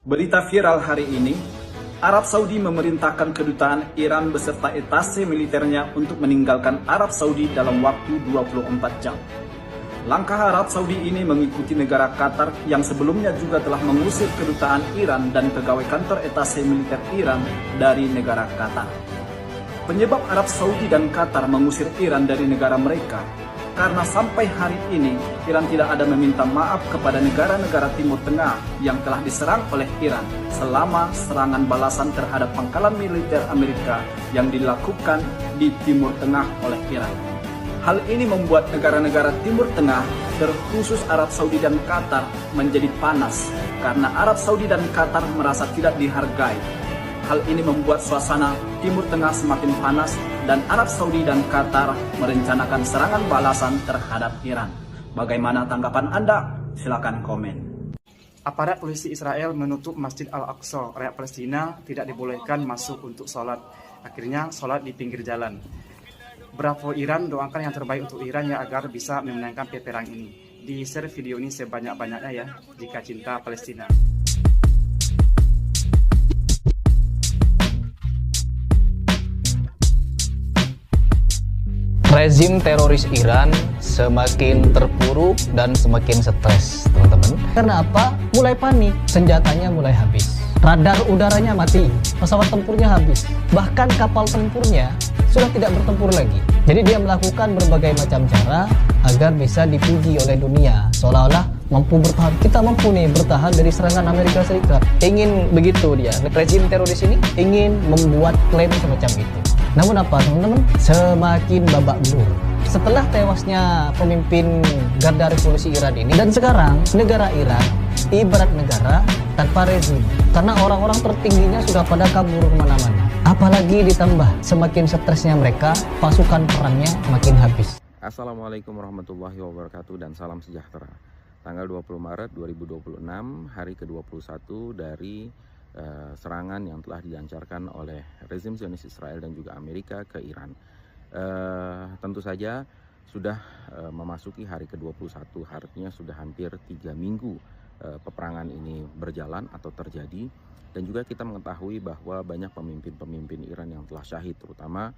Berita viral hari ini, Arab Saudi memerintahkan kedutaan Iran beserta etase militernya untuk meninggalkan Arab Saudi dalam waktu 24 jam. Langkah Arab Saudi ini mengikuti negara Qatar yang sebelumnya juga telah mengusir kedutaan Iran dan pegawai kantor etase militer Iran dari negara Qatar. Penyebab Arab Saudi dan Qatar mengusir Iran dari negara mereka karena sampai hari ini Iran tidak ada meminta maaf kepada negara-negara Timur Tengah yang telah diserang oleh Iran selama serangan balasan terhadap pangkalan militer Amerika yang dilakukan di Timur Tengah oleh Iran. Hal ini membuat negara-negara Timur Tengah, terkhusus Arab Saudi dan Qatar, menjadi panas karena Arab Saudi dan Qatar merasa tidak dihargai. Hal ini membuat suasana Timur Tengah semakin panas dan Arab Saudi dan Qatar merencanakan serangan balasan terhadap Iran. Bagaimana tanggapan Anda? Silakan komen. Aparat polisi Israel menutup Masjid Al-Aqsa. Rakyat Palestina tidak dibolehkan masuk untuk sholat. Akhirnya sholat di pinggir jalan. Bravo Iran, doakan yang terbaik untuk Iran ya agar bisa memenangkan perang ini. Di-share video ini sebanyak-banyaknya ya, jika cinta Palestina. Rezim teroris Iran semakin terpuruk dan semakin stres, teman-teman. Karena apa? Mulai panik, senjatanya mulai habis. Radar udaranya mati, pesawat tempurnya habis. Bahkan kapal tempurnya sudah tidak bertempur lagi. Jadi dia melakukan berbagai macam cara agar bisa dipuji oleh dunia. Seolah-olah mampu bertahan. Kita mampu nih bertahan dari serangan Amerika Serikat. Ingin begitu dia. Rezim teroris ini ingin membuat klaim semacam itu. Namun apa teman-teman? Semakin babak belur. Setelah tewasnya pemimpin Garda Revolusi Iran ini, dan sekarang negara Iran ibarat negara tanpa rezim. Karena orang-orang tertingginya sudah pada kabur kemana-mana. Apalagi ditambah semakin stresnya mereka, pasukan perangnya makin habis. Assalamualaikum warahmatullahi wabarakatuh dan salam sejahtera. Tanggal 20 Maret 2026, hari ke-21 dari serangan yang telah dilancarkan oleh rezim Zionis Israel dan juga Amerika ke Iran. Tentu saja sudah memasuki hari ke-21, artinya sudah hampir 3 minggu peperangan ini berjalan atau terjadi. Dan juga kita mengetahui bahwa banyak pemimpin-pemimpin Iran yang telah syahid, terutama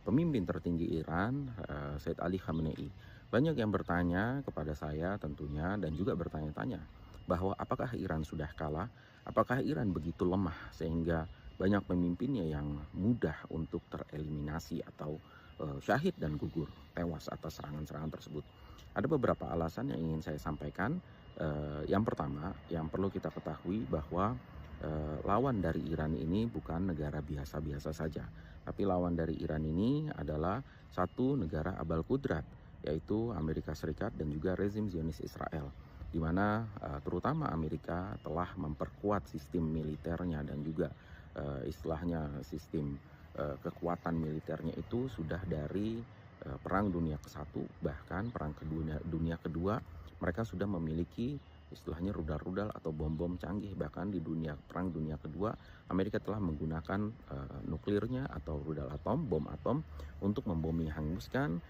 pemimpin tertinggi Iran, Said Ali Khamenei. Banyak yang bertanya kepada saya tentunya dan juga bertanya-tanya bahwa apakah Iran sudah kalah? Apakah Iran begitu lemah sehingga banyak pemimpinnya yang mudah untuk tereliminasi atau syahid dan gugur, tewas atas serangan-serangan tersebut? Ada beberapa alasan yang ingin saya sampaikan. Yang pertama, yang perlu kita ketahui bahwa lawan dari Iran ini bukan negara biasa-biasa saja, tapi lawan dari Iran ini adalah satu negara abal kudrat, yaitu Amerika Serikat dan juga rezim Zionis Israel, di mana terutama Amerika telah memperkuat sistem militernya dan juga istilahnya sistem kekuatan militernya itu sudah dari Perang Dunia ke-1, bahkan Perang Dunia Kedua mereka sudah memiliki istilahnya rudal-rudal atau bom-bom canggih. Bahkan di Perang Dunia Kedua Amerika telah menggunakan nuklirnya atau rudal atom, bom atom untuk membumi hanguskan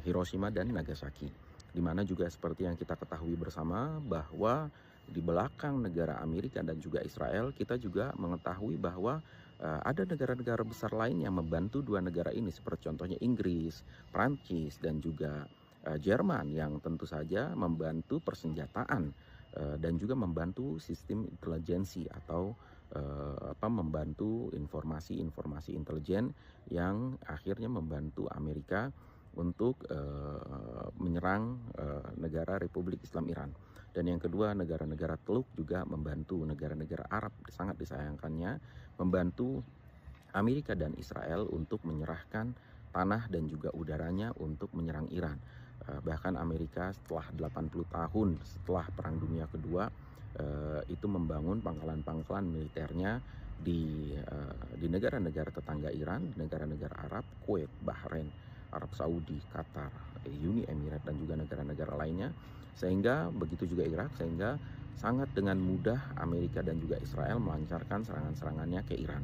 Hiroshima dan Nagasaki. Di mana juga seperti yang kita ketahui bersama bahwa di belakang negara Amerika dan juga Israel, kita juga mengetahui bahwa ada negara-negara besar lain yang membantu dua negara ini, seperti contohnya Inggris, Prancis, dan juga Jerman yang tentu saja membantu persenjataan dan juga membantu sistem intelijensi atau membantu informasi-informasi intelijen yang akhirnya membantu Amerika untuk menyerang negara Republik Islam Iran. Dan yang kedua, negara-negara Teluk juga membantu negara-negara Arab, sangat disayangkannya, membantu Amerika dan Israel untuk menyerahkan tanah dan juga udaranya untuk menyerang Iran. Bahkan Amerika setelah 80 tahun setelah Perang Dunia Kedua itu membangun pangkalan-pangkalan militernya di negara-negara tetangga Iran, negara-negara Arab, Kuwait, Bahrain, Arab Saudi, Qatar, Uni Emirat dan juga negara-negara lainnya, sehingga begitu juga Irak, sehingga sangat dengan mudah Amerika dan juga Israel melancarkan serangan-serangannya ke Iran.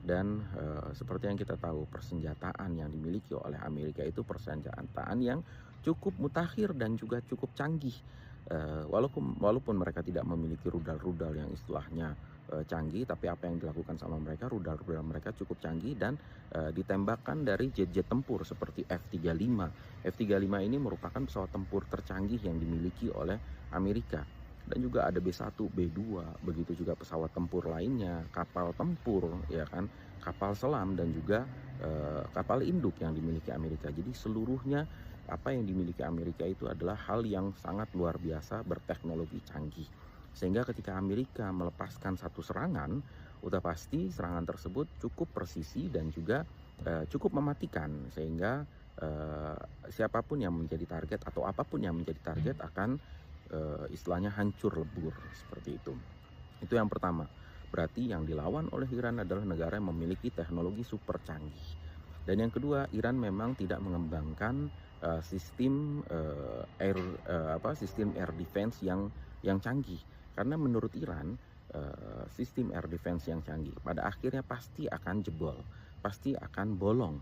Dan seperti yang kita tahu, persenjataan yang dimiliki oleh Amerika itu persenjataan yang cukup mutakhir dan juga cukup canggih. Walaupun mereka tidak memiliki rudal-rudal yang istilahnya canggih, tapi apa yang dilakukan sama mereka, rudal-rudal mereka cukup canggih dan ditembakkan dari jet-jet tempur seperti F-35. F-35 ini merupakan pesawat tempur tercanggih yang dimiliki oleh Amerika. Dan juga ada B-1, B-2, begitu juga pesawat tempur lainnya, kapal tempur, ya kan, kapal selam dan juga kapal induk yang dimiliki Amerika. Jadi seluruhnya apa yang dimiliki Amerika itu adalah hal yang sangat luar biasa, berteknologi canggih. Sehingga ketika Amerika melepaskan satu serangan, udah pasti serangan tersebut cukup presisi dan juga cukup mematikan. Sehingga siapapun yang menjadi target atau apapun yang menjadi target akan istilahnya hancur lebur, seperti itu. Itu yang pertama. Berarti yang dilawan oleh Iran adalah negara yang memiliki teknologi super canggih. Dan yang kedua, Iran memang tidak mengembangkan sistem air defense yang canggih. Karena menurut Iran, sistem air defense yang canggih pada akhirnya pasti akan jebol, pasti akan bolong.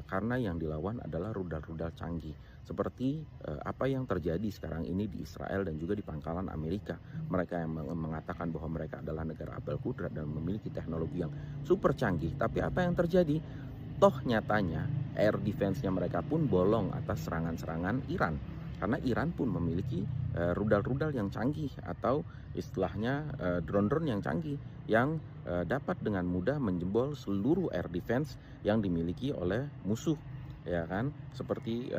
Karena yang dilawan adalah rudal-rudal canggih. Seperti apa yang terjadi sekarang ini di Israel dan juga di pangkalan Amerika. Mereka yang mengatakan bahwa mereka adalah negara apel kudrat dan memiliki teknologi yang super canggih. Tapi apa yang terjadi? Toh nyatanya air defense-nya mereka pun bolong atas serangan-serangan Iran. Karena Iran pun memiliki rudal-rudal yang canggih atau istilahnya drone-drone yang canggih yang dapat dengan mudah menjebol seluruh air defense yang dimiliki oleh musuh, ya kan? Seperti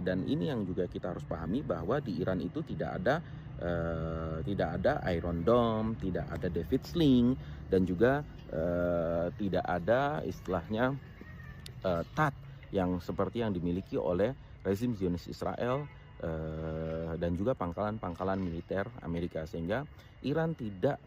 dan ini yang juga kita harus pahami bahwa di Iran itu tidak ada Iron Dome, tidak ada David Sling, dan juga tidak ada istilahnya THAAD yang seperti yang dimiliki oleh rezim Zionis Israel dan juga pangkalan-pangkalan militer Amerika. Sehingga Iran tidak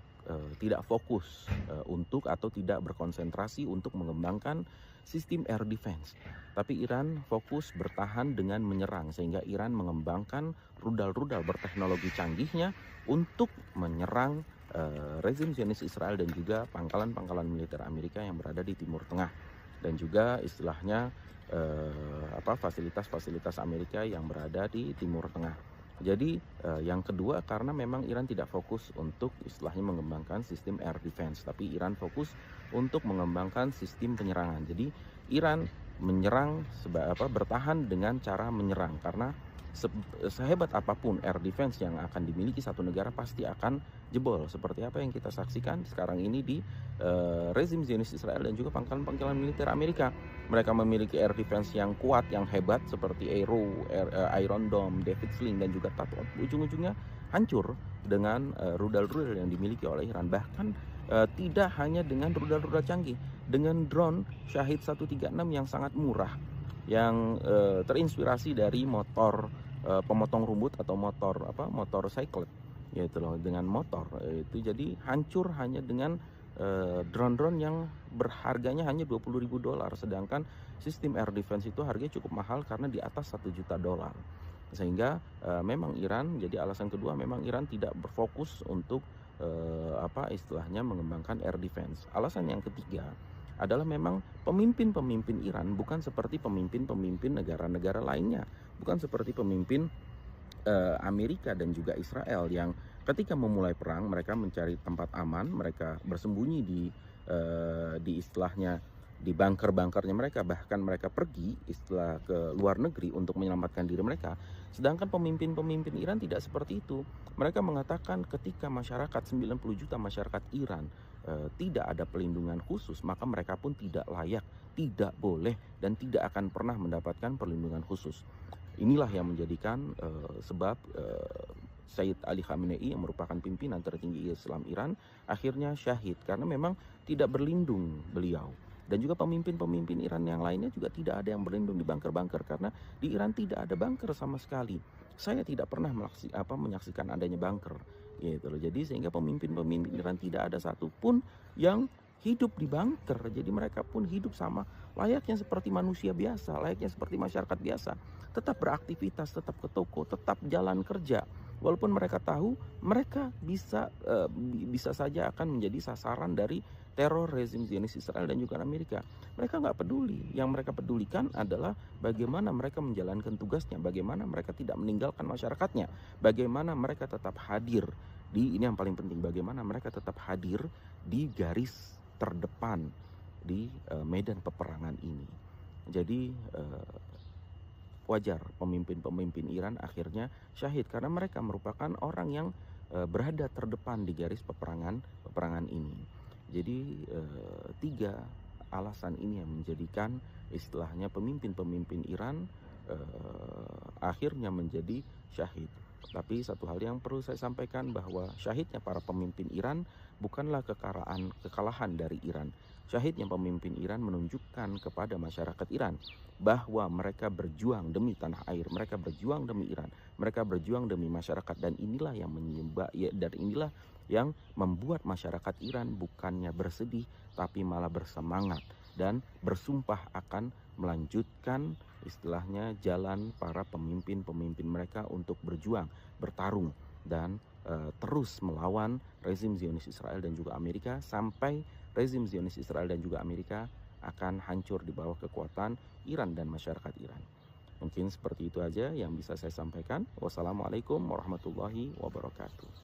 fokus untuk atau tidak berkonsentrasi untuk mengembangkan sistem air defense, tapi Iran fokus bertahan dengan menyerang. Sehingga Iran mengembangkan rudal-rudal berteknologi canggihnya untuk menyerang rezim Zionis Israel dan juga pangkalan-pangkalan militer Amerika yang berada di Timur Tengah, dan juga istilahnya fasilitas-fasilitas Amerika yang berada di Timur Tengah. Jadi yang kedua, karena memang Iran tidak fokus untuk istilahnya mengembangkan sistem air defense, tapi Iran fokus untuk mengembangkan sistem penyerangan. Jadi Iran menyerang bertahan dengan cara menyerang, karena sehebat apapun air defense yang akan dimiliki satu negara pasti akan jebol. Seperti apa yang kita saksikan sekarang ini di rezim Zionis Israel dan juga pangkalan-pangkalan militer Amerika. Mereka memiliki air defense yang kuat, yang hebat seperti Iron Dome, David Sling, dan juga THAAD. Ujung-ujungnya hancur dengan rudal-rudal yang dimiliki oleh Iran. Bahkan tidak hanya dengan rudal-rudal canggih, dengan drone Shahid 136 yang sangat murah, yang terinspirasi dari motor pemotong rumput atau motor cyclet, yaitu loh, dengan motor itu. Jadi hancur hanya dengan drone-drone yang berharganya hanya $20.000, sedangkan sistem air defense itu harganya cukup mahal karena di atas $1 juta. Sehingga memang Iran, jadi alasan kedua, memang Iran tidak berfokus untuk istilahnya mengembangkan air defense. Alasan yang ketiga adalah memang pemimpin-pemimpin Iran bukan seperti pemimpin-pemimpin negara-negara lainnya, bukan seperti pemimpin Amerika dan juga Israel yang ketika memulai perang mereka mencari tempat aman, mereka bersembunyi di istilahnya di bunker-bunkernya mereka, bahkan mereka pergi istilah ke luar negeri untuk menyelamatkan diri mereka. Sedangkan pemimpin-pemimpin Iran tidak seperti itu. Mereka mengatakan ketika masyarakat 90 juta masyarakat Iran tidak ada pelindungan khusus, maka mereka pun tidak layak, tidak boleh, dan tidak akan pernah mendapatkan perlindungan khusus. Inilah yang menjadikan sebab Sayyid Ali Khamenei yang merupakan pimpinan tertinggi Islam Iran akhirnya syahid karena memang tidak berlindung beliau. Dan juga pemimpin-pemimpin Iran yang lainnya juga tidak ada yang berlindung di bunker-bunker, karena di Iran tidak ada bunker sama sekali. Saya tidak pernah menyaksikan adanya bunker, gitu loh. Jadi sehingga pemimpin-pemimpin Iran tidak ada satupun yang hidup di bunker. Jadi mereka pun hidup sama layaknya seperti manusia biasa, layaknya seperti masyarakat biasa. Tetap beraktivitas, tetap ke toko, tetap jalan kerja. Walaupun mereka tahu mereka bisa saja akan menjadi sasaran dari teror rezim Zionis Israel dan juga Amerika. Mereka nggak peduli. Yang mereka pedulikan adalah bagaimana mereka menjalankan tugasnya, bagaimana mereka tidak meninggalkan masyarakatnya, bagaimana mereka tetap hadir ini yang paling penting, bagaimana mereka tetap hadir di garis terdepan di medan peperangan ini. Jadi wajar pemimpin-pemimpin Iran akhirnya syahid karena mereka merupakan orang yang berada terdepan di garis peperangan ini. Jadi 3 alasan ini yang menjadikan istilahnya pemimpin-pemimpin Iran akhirnya menjadi syahid. Tapi satu hal yang perlu saya sampaikan bahwa syahidnya para pemimpin Iran bukanlah kekalahan dari Iran. Syahidnya pemimpin Iran menunjukkan kepada masyarakat Iran bahwa mereka berjuang demi tanah air, mereka berjuang demi Iran, mereka berjuang demi masyarakat, dan inilah yang inilah yang membuat masyarakat Iran bukannya bersedih tapi malah bersemangat dan bersumpah akan melanjutkan istilahnya jalan para pemimpin-pemimpin mereka untuk berjuang, bertarung dan terus melawan rezim Zionis Israel dan juga Amerika sampai rezim Zionis Israel dan juga Amerika akan hancur di bawah kekuatan Iran dan masyarakat Iran. Mungkin seperti itu aja yang bisa saya sampaikan. Wassalamualaikum warahmatullahi wabarakatuh.